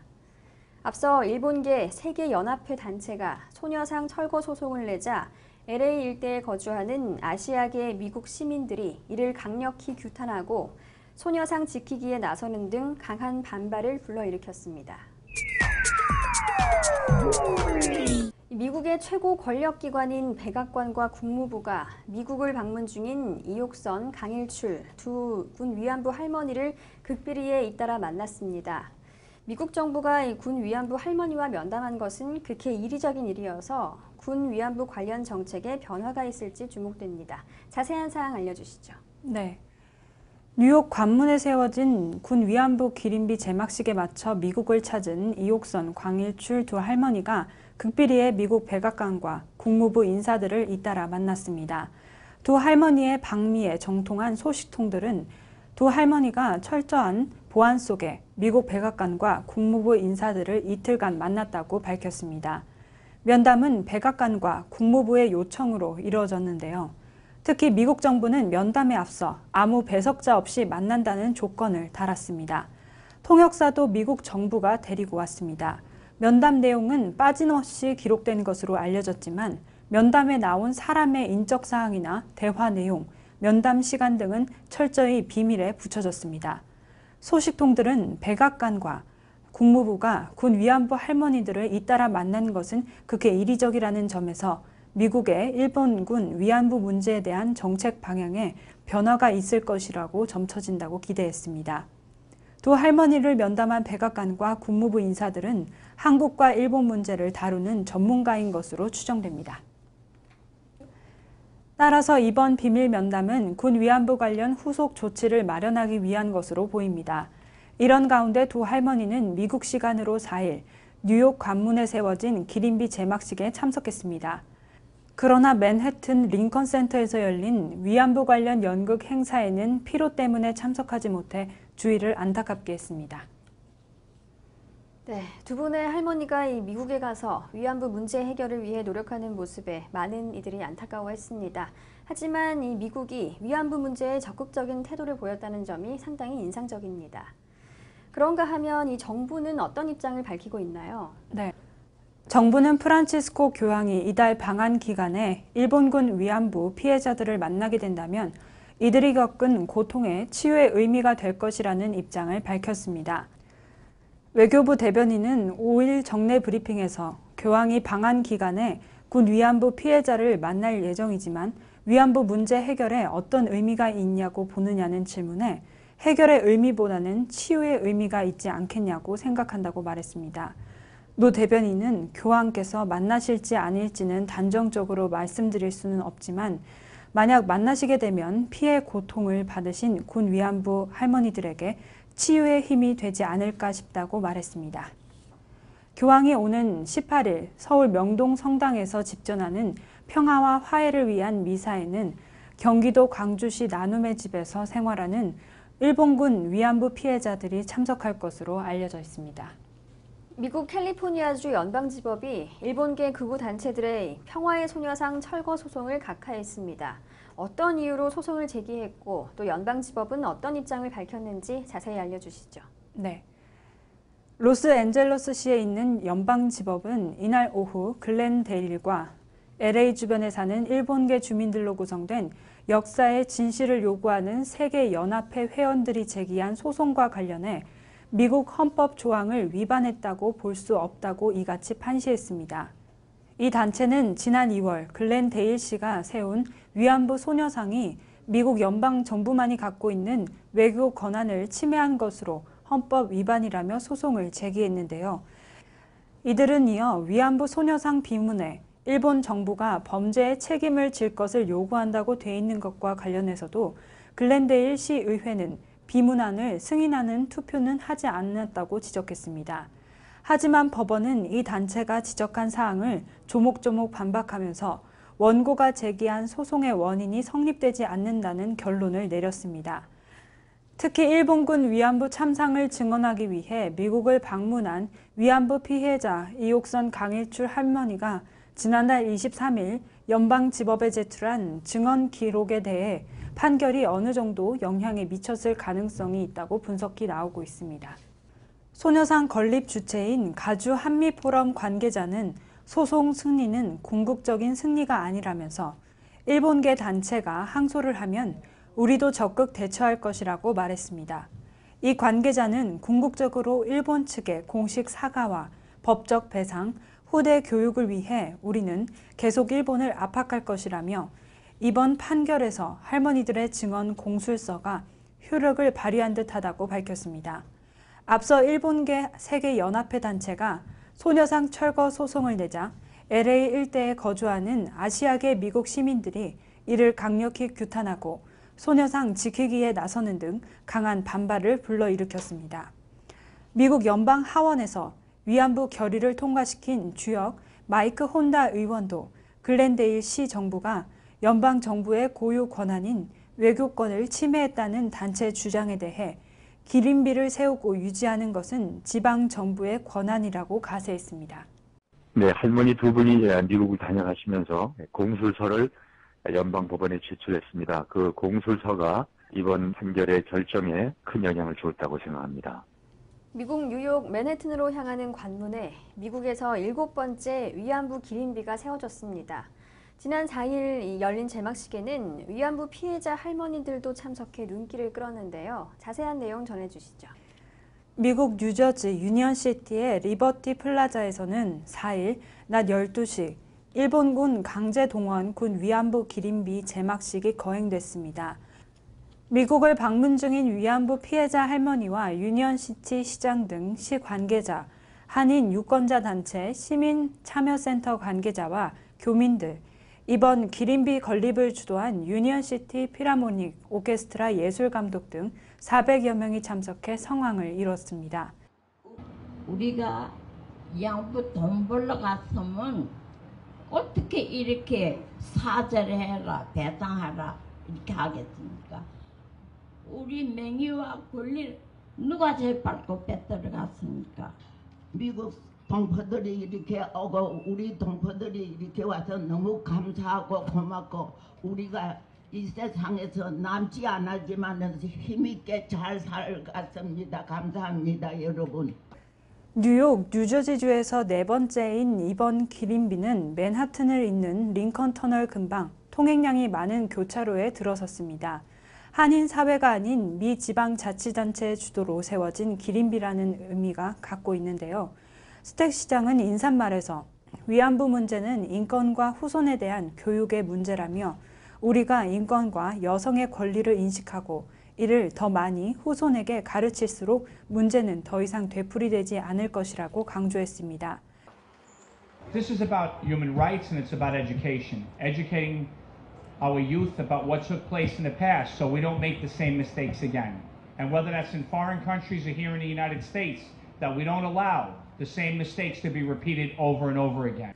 앞서 일본계 세계연합회 단체가 소녀상 철거 소송을 내자 LA 일대에 거주하는 아시아계 미국 시민들이 이를 강력히 규탄하고 소녀상 지키기에 나서는 등 강한 반발을 불러일으켰습니다. 미국의 최고 권력기관인 백악관과 국무부가 미국을 방문 중인 이옥선, 강일출 두 군 위안부 할머니를 극비리에 잇따라 만났습니다. 미국 정부가 군 위안부 할머니와 면담한 것은 극히 이례적인 일이어서 군 위안부 관련 정책에 변화가 있을지 주목됩니다. 자세한 사항 알려주시죠. 네. 뉴욕 관문에 세워진 군 위안부 기림비 제막식에 맞춰 미국을 찾은 이옥선, 광일출 두 할머니가 극비리에 미국 백악관과 국무부 인사들을 잇따라 만났습니다. 두 할머니의 방미에 정통한 소식통들은 두 할머니가 철저한 보안 속에 미국 백악관과 국무부 인사들을 이틀간 만났다고 밝혔습니다. 면담은 백악관과 국무부의 요청으로 이루어졌는데요. 특히 미국 정부는 면담에 앞서 아무 배석자 없이 만난다는 조건을 달았습니다. 통역사도 미국 정부가 데리고 왔습니다. 면담 내용은 빠짐없이 기록된 것으로 알려졌지만 면담에 나온 사람의 인적 사항이나 대화 내용, 면담 시간 등은 철저히 비밀에 붙여졌습니다. 소식통들은 백악관과 국무부가 군 위안부 할머니들을 잇따라 만난 것은 극히 이례적이라는 점에서 미국의 일본군 위안부 문제에 대한 정책 방향에 변화가 있을 것이라고 점쳐진다고 기대했습니다. 두 할머니를 면담한 백악관과 국무부 인사들은 한국과 일본 문제를 다루는 전문가인 것으로 추정됩니다. 따라서 이번 비밀 면담은 군 위안부 관련 후속 조치를 마련하기 위한 것으로 보입니다. 이런 가운데 두 할머니는 미국 시간으로 4일 뉴욕 관문에 세워진 기림비 제막식에 참석했습니다. 그러나 맨해튼 링컨 센터에서 열린 위안부 관련 연극 행사에는 피로 때문에 참석하지 못해 주의를 안타깝게 했습니다. 네, 두 분의 할머니가 미국에 가서 위안부 문제 해결을 위해 노력하는 모습에 많은 이들이 안타까워했습니다. 하지만 이 미국이 위안부 문제에 적극적인 태도를 보였다는 점이 상당히 인상적입니다. 그런가 하면 이 정부는 어떤 입장을 밝히고 있나요? 네. 정부는 프란치스코 교황이 이달 방한 기간에 일본군 위안부 피해자들을 만나게 된다면 이들이 겪은 고통의 치유의 의미가 될 것이라는 입장을 밝혔습니다. 외교부 대변인은 5일 정례 브리핑에서 교황이 방한 기간에 군 위안부 피해자를 만날 예정이지만 위안부 문제 해결에 어떤 의미가 있냐고 보느냐는 질문에 해결의 의미보다는 치유의 의미가 있지 않겠냐고 생각한다고 말했습니다. 노 대변인은 교황께서 만나실지 아닐지는 단정적으로 말씀드릴 수는 없지만 만약 만나시게 되면 피해 고통을 받으신 군 위안부 할머니들에게 치유의 힘이 되지 않을까 싶다고 말했습니다. 교황이 오는 18일 서울 명동 성당에서 집전하는 평화와 화해를 위한 미사에는 경기도 광주시 나눔의 집에서 생활하는 일본군 위안부 피해자들이 참석할 것으로 알려져 있습니다. 미국 캘리포니아주 연방지법이 일본계 극우 단체들의 평화의 소녀상 철거 소송을 각하했습니다. 어떤 이유로 소송을 제기했고 또 연방지법은 어떤 입장을 밝혔는지 자세히 알려주시죠. 네. 로스앤젤레스시에 있는 연방지법은 이날 오후 글렌데일과 LA 주변에 사는 일본계 주민들로 구성된 역사의 진실을 요구하는 세계연합회 회원들이 제기한 소송과 관련해 미국 헌법 조항을 위반했다고 볼 수 없다고 이같이 판시했습니다. 이 단체는 지난 2월 글렌데일 씨가 세운 위안부 소녀상이 미국 연방 정부만이 갖고 있는 외교 권한을 침해한 것으로 헌법 위반이라며 소송을 제기했는데요. 이들은 이어 위안부 소녀상 비문에 일본 정부가 범죄의 책임을 질 것을 요구한다고 돼 있는 것과 관련해서도 글렌데일 시 의회는 비문안을 승인하는 투표는 하지 않았다고 지적했습니다. 하지만 법원은 이 단체가 지적한 사항을 조목조목 반박하면서 원고가 제기한 소송의 원인이 성립되지 않는다는 결론을 내렸습니다. 특히 일본군 위안부 참상을 증언하기 위해 미국을 방문한 위안부 피해자 이옥선 강일출 할머니가 지난달 23일 연방지법에 제출한 증언 기록에 대해 판결이 어느 정도 영향이 미쳤을 가능성이 있다고 분석이 나오고 있습니다. 소녀상 건립 주체인 가주 한미포럼 관계자는 소송 승리는 궁극적인 승리가 아니라면서 일본계 단체가 항소를 하면 우리도 적극 대처할 것이라고 말했습니다. 이 관계자는 궁극적으로 일본 측의 공식 사과와 법적 배상, 후대 교육을 위해 우리는 계속 일본을 압박할 것이라며 이번 판결에서 할머니들의 증언 공술서가 효력을 발휘한 듯하다고 밝혔습니다. 앞서 일본계 세계연합회 단체가 소녀상 철거 소송을 내자 LA 일대에 거주하는 아시아계 미국 시민들이 이를 강력히 규탄하고 소녀상 지키기에 나서는 등 강한 반발을 불러일으켰습니다. 미국 연방 하원에서 위안부 결의를 통과시킨 주역 마이크 혼다 의원도 글렌데일 시 정부가 연방 정부의 고유 권한인 외교권을 침해했다는 단체 주장에 대해 기린비를 세우고 유지하는 것은 지방 정부의 권한이라고 가세했습니다. 네, 할머니 두 분이 미국을 다녀가시면서 공술서를 연방법원에 제출했습니다. 그 공술서가 이번 판결의 결정에 큰 영향을 주었다고 생각합니다. 미국 뉴욕 맨해튼으로 향하는 관문에 미국에서 7번째 위안부 기린비가 세워졌습니다. 지난 4일 열린 제막식에는 위안부 피해자 할머니들도 참석해 눈길을 끌었는데요. 자세한 내용 전해주시죠. 미국 뉴저지 유니언시티의 리버티 플라자에서는 4일 낮 12시 일본군 강제동원 군 위안부 기린비 제막식이 거행됐습니다. 미국을 방문 중인 위안부 피해자 할머니와 유니언시티 시장 등 시 관계자, 한인 유권자 단체, 시민 참여센터 관계자와 교민들, 이번 기린비 건립을 주도한 유니언시티 필하모닉 오케스트라 예술감독 등 400여 명이 참석해 성황을 이뤘습니다. 우리가 양부 돈 벌러 갔으면 어떻게 이렇게 사죄해라, 배상하라 이렇게 하겠습니까? 우리 명예와 권리를 누가 제일 밟고 빼들어갔습니까? 미국 동포들이 이렇게 오고 우리 동포들이 이렇게 와서 너무 감사하고 고맙고 우리가 이 세상에서 남지 않았지만 힘있게 잘 살았습니다. 감사합니다, 여러분. 뉴욕, 뉴저지주에서 네 번째인 이번 기린비는 맨하튼을 잇는 링컨 터널 근방 통행량이 많은 교차로에 들어섰습니다. 한인 사회가 아닌 미 지방자치단체의 주도로 세워진 기린비라는 의미가 갖고 있는데요. 스택 시장은 인사말에서 위안부 문제는 인권과 후손에 대한 교육의 문제라며 우리가 인권과 여성의 권리를 인식하고 이를 더 많이 후손에게 가르칠수록 문제는 더 이상 되풀이되지 않을 것이라고 강조했습니다. This is about human rights and it's about education. Educating our youth about what took place in the past so we don't make the same mistakes again. And whether that's in foreign countries or here in the United States, that we don't allow the same mistakes to be repeated over and over again.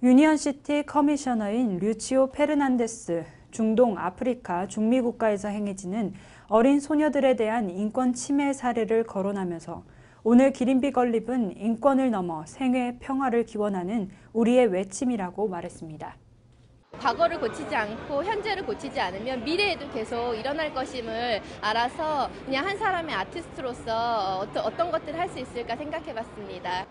유니언시티 커미셔너인 류치오 페르난데스 중동, 아프리카, 중미 국가에서 행해지는 어린 소녀들에 대한 인권 침해 사례를 거론하면서 오늘 기린비 건립은 인권을 넘어 생애 평화를 기원하는 우리의 외침이라고 말했습니다. 과거를 고치지 않고 현재를 고치지 않으면 미래에도 계속 일어날 것임을 알아서 그냥 한 사람의 아티스트로서 어떤 것들을 할 수 있을까 생각해봤습니다.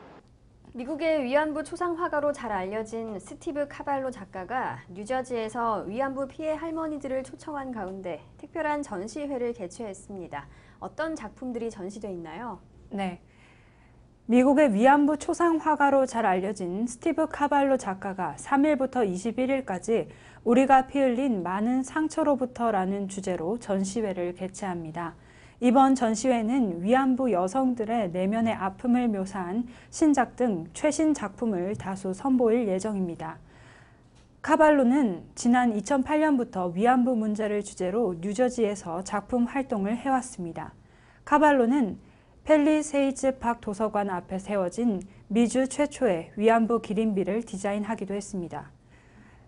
미국의 위안부 초상 화가로 잘 알려진 스티브 카발로 작가가 뉴저지에서 위안부 피해 할머니들을 초청한 가운데 특별한 전시회를 개최했습니다. 어떤 작품들이 전시돼 있나요? 네. 미국의 위안부 초상 화가로 잘 알려진 스티브 카발로 작가가 3일부터 21일까지 우리가 피 흘린 많은 상처로부터라는 주제로 전시회를 개최합니다. 이번 전시회는 위안부 여성들의 내면의 아픔을 묘사한 신작 등 최신 작품을 다수 선보일 예정입니다. 카발로는 지난 2008년부터 위안부 문제를 주제로 뉴저지에서 작품 활동을 해왔습니다. 카발로는 팰리세이즈 팍 도서관 앞에 세워진 미주 최초의 위안부 기린비를 디자인하기도 했습니다.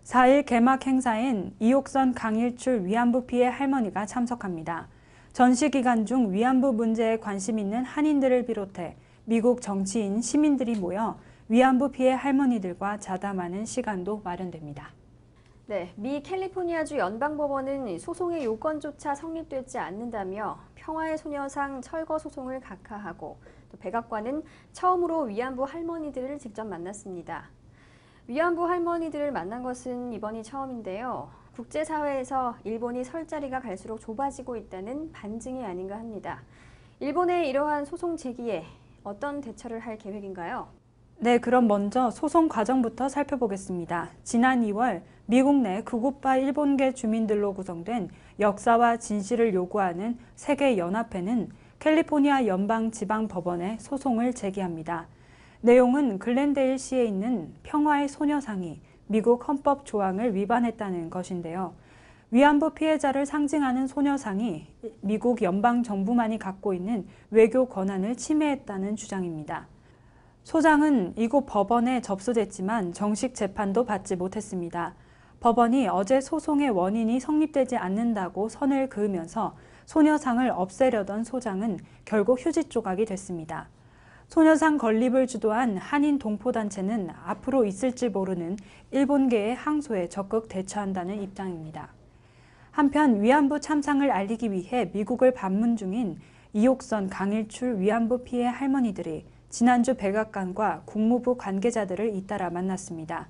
4일 개막 행사엔 이옥선 강일출 위안부 피해 할머니가 참석합니다. 전시 기간 중 위안부 문제에 관심 있는 한인들을 비롯해 미국 정치인, 시민들이 모여 위안부 피해 할머니들과 자담하는 시간도 마련됩니다. 네, 미 캘리포니아주 연방법원은 소송의 요건조차 성립되지 않는다며 평화의 소녀상 철거 소송을 각하하고 또 백악관은 처음으로 위안부 할머니들을 직접 만났습니다. 위안부 할머니들을 만난 것은 이번이 처음인데요. 국제사회에서 일본이 설 자리가 갈수록 좁아지고 있다는 반증이 아닌가 합니다. 일본의 이러한 소송 제기에 어떤 대처를 할 계획인가요? 네, 그럼 먼저 소송 과정부터 살펴보겠습니다. 지난 2월 미국 내 극우파 일본계 주민들로 구성된 역사와 진실을 요구하는 세계연합회는 캘리포니아 연방지방법원에 소송을 제기합니다. 내용은 글렌데일시에 있는 평화의 소녀상이 미국 헌법 조항을 위반했다는 것인데요. 위안부 피해자를 상징하는 소녀상이 미국 연방정부만이 갖고 있는 외교 권한을 침해했다는 주장입니다. 소장은 이곳 법원에 접수됐지만 정식 재판도 받지 못했습니다. 법원이 어제 소송의 원인이 성립되지 않는다고 선을 그으면서 소녀상을 없애려던 소장은 결국 휴지 조각이 됐습니다. 소녀상 건립을 주도한 한인 동포단체는 앞으로 있을지 모르는 일본계의 항소에 적극 대처한다는 입장입니다. 한편 위안부 참상을 알리기 위해 미국을 방문 중인 이옥선, 강일출 위안부 피해 할머니들이 지난주 백악관과 국무부 관계자들을 잇따라 만났습니다.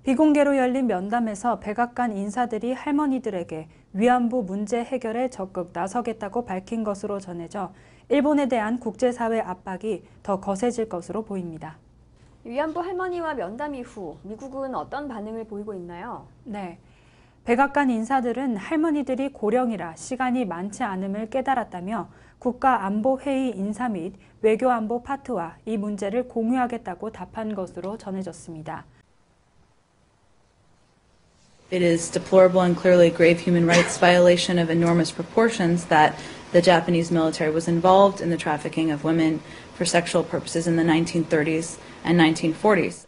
비공개로 열린 면담에서 백악관 인사들이 할머니들에게 위안부 문제 해결에 적극 나서겠다고 밝힌 것으로 전해져 일본에 대한 국제사회 압박이 더 거세질 것으로 보입니다. 위안부 할머니와 면담 이후 미국은 어떤 반응을 보이고 있나요? 네. 백악관 인사들은 할머니들이 고령이라 시간이 많지 않음을 깨달았다며 국가안보회의 인사 및 외교안보 파트와 이 문제를 공유하겠다고 답한 것으로 전해졌습니다. It is deplorable and clearly grave human rights violation of enormous proportions that the Japanese military was involved in the trafficking of women for sexual purposes in the 1930s and 1940s.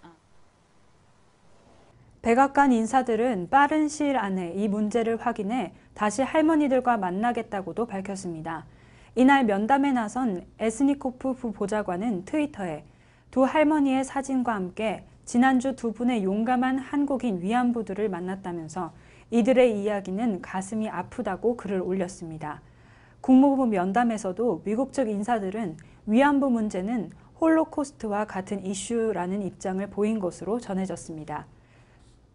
백악관 인사들은 빠른 시일 안에 이 문제를 확인해 다시 할머니들과 만나겠다고도 밝혔습니다. 이날 면담에 나선 에스니코프 부보좌관은 트위터에 두 할머니의 사진과 함께 지난주 두 분의 용감한 한국인 위안부들을 만났다면서 이들의 이야기는 가슴이 아프다고 글을 올렸습니다. 국무부 면담에서도 미국 측 인사들은 위안부 문제는 홀로코스트와 같은 이슈라는 입장을 보인 것으로 전해졌습니다.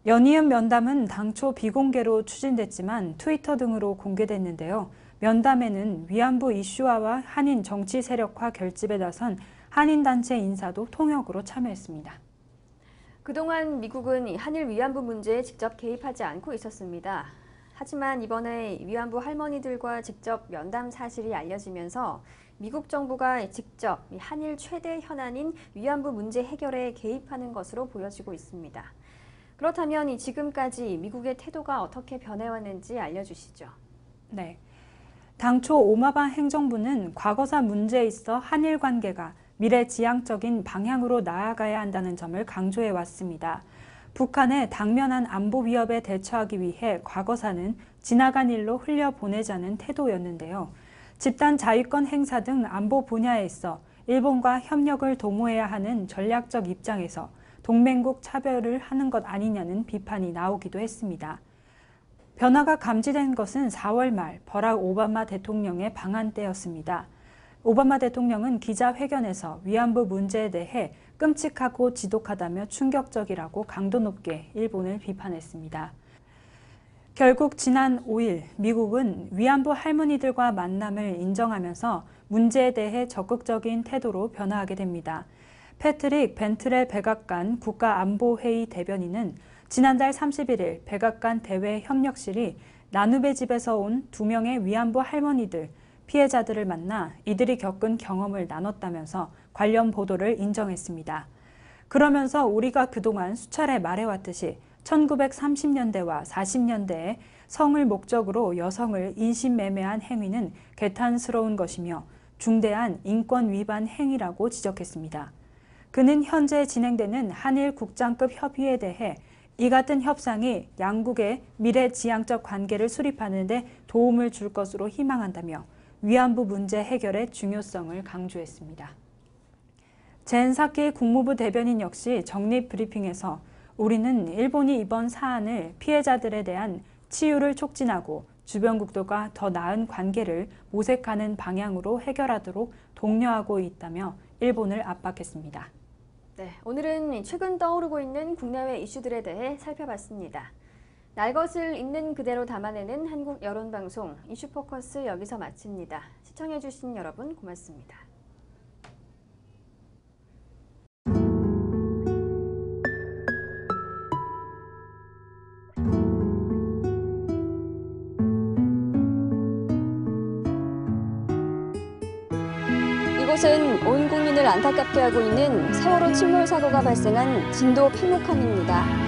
연이은 면담은 당초 비공개로 추진됐지만 트위터 등으로 공개됐는데요. 면담에는 위안부 이슈화와 한인 정치 세력화 결집에 나선 한인단체 인사도 통역으로 참여했습니다. 그동안 미국은 한일 위안부 문제에 직접 개입하지 않고 있었습니다. 하지만 이번에 위안부 할머니들과 직접 면담 사실이 알려지면서 미국 정부가 직접 한일 최대 현안인 위안부 문제 해결에 개입하는 것으로 보여지고 있습니다. 그렇다면 지금까지 미국의 태도가 어떻게 변해왔는지 알려주시죠. 네. 당초 오바마 행정부는 과거사 문제에 있어 한일 관계가 미래지향적인 방향으로 나아가야 한다는 점을 강조해 왔습니다. 북한의 당면한 안보 위협에 대처하기 위해 과거사는 지나간 일로 흘려보내자는 태도였는데요. 집단 자위권 행사 등 안보 분야에 있어 일본과 협력을 도모해야 하는 전략적 입장에서 동맹국 차별을 하는 것 아니냐는 비판이 나오기도 했습니다. 변화가 감지된 것은 4월 말 버락 오바마 대통령의 방한 때였습니다. 오바마 대통령은 기자회견에서 위안부 문제에 대해 끔찍하고 지독하다며 충격적이라고 강도 높게 일본을 비판했습니다. 결국 지난 5일 미국은 위안부 할머니들과 만남을 인정하면서 문제에 대해 적극적인 태도로 변화하게 됩니다. 패트릭 벤틀의 백악관 국가안보회의 대변인은 지난달 31일 백악관 대외협력실이 나누베 집에서 온 2명의 위안부 할머니들, 피해자들을 만나 이들이 겪은 경험을 나눴다면서 관련 보도를 인정했습니다. 그러면서 우리가 그동안 수차례 말해왔듯이 1930년대와 40년대에 성을 목적으로 여성을 인신매매한 행위는 개탄스러운 것이며 중대한 인권 위반 행위라고 지적했습니다. 그는 현재 진행되는 한일 국장급 협의에 대해 이 같은 협상이 양국의 미래지향적 관계를 수립하는 데 도움을 줄 것으로 희망한다며 위안부 문제 해결의 중요성을 강조했습니다. 젠 사키 국무부 대변인 역시 적립 브리핑에서 우리는 일본이 이번 사안을 피해자들에 대한 치유를 촉진하고 주변국들과 더 나은 관계를 모색하는 방향으로 해결하도록 독려하고 있다며 일본을 압박했습니다. 네, 오늘은 최근 떠오르고 있는 국내외 이슈들에 대해 살펴봤습니다. 날 것을 있는 그대로 담아내는 한국 여론방송 이슈포커스 여기서 마칩니다. 시청해주신 여러분 고맙습니다. 이곳은 온 국민을 안타깝게 하고 있는 세월호 침몰 사고가 발생한 진도 팽목항입니다.